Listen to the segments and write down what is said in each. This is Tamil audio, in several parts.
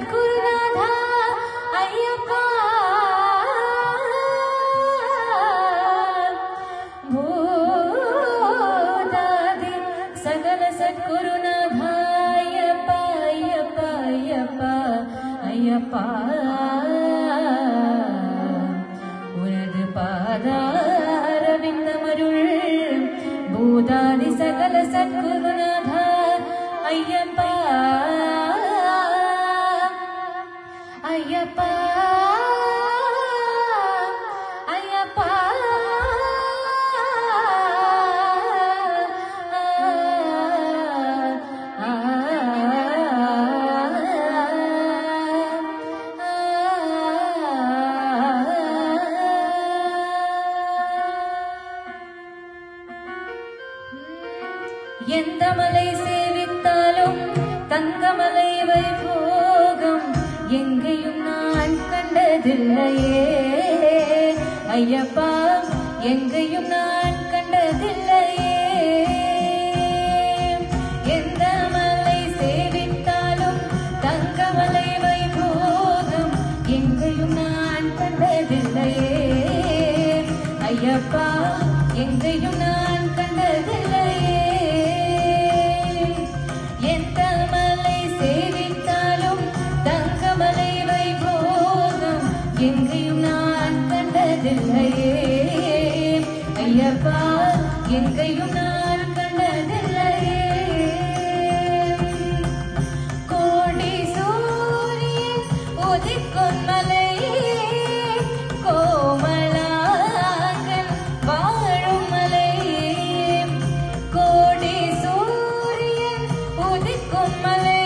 சத்குருநாதா ஐயப்பா பூதாதி சகல சத்குருநாதா ஐயப்பா ஐயப்பா ஐயப்பா ஐயப்பா உனது பாதாரவிந்தமருள் பூதாதி சகல சத்குருநாதா ஐயப்பா ஐயப்பா ஐயப்பா எந்த மலை சேவித்தாலும் தங்கமலை வைபோகம் எங்கேயும் நான் கண்டதில்லையே ஐயப்பா எங்கேயும் நான் கண்டதில்லையே எந்த மலை சேவித்தாலும் தங்கமலை வைபோகம் எங்கேயும் நான் கண்டதில்லையே ஐயப்பா எங்கேயும் நான் கண்டதில்லையே எந்த மலை சேவித்தாலும் தங்கமலை வைபோகம் எங்கேயும் நான் கண்டதில்லையே ஐயப்பா எங்கேயும் நான் கண்டதில்லையே கோடி சூரியன் உதிக்கும் மலை கோமலாங்கன் வாழும் மலை கோடி சூரியன் உதிக்கும் மலை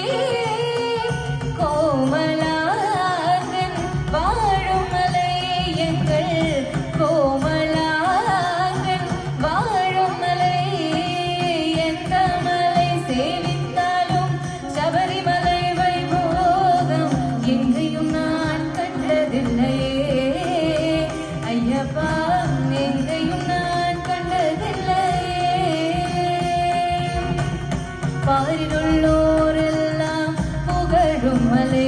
கோமலாங்கன் வாழும் மலை எங்கள் கோமலாங்கன் வாழும் மலை எந்த மலை சேவித்தாலும் சபரிமலை வைபோகம் எங்கேயும் நான் கண்டதில்லையே ஐயப்பா எங்கேயும் நான் கண்டதில்லையே பாரிலுள்ளோரெல்லாம் புகழும் மலை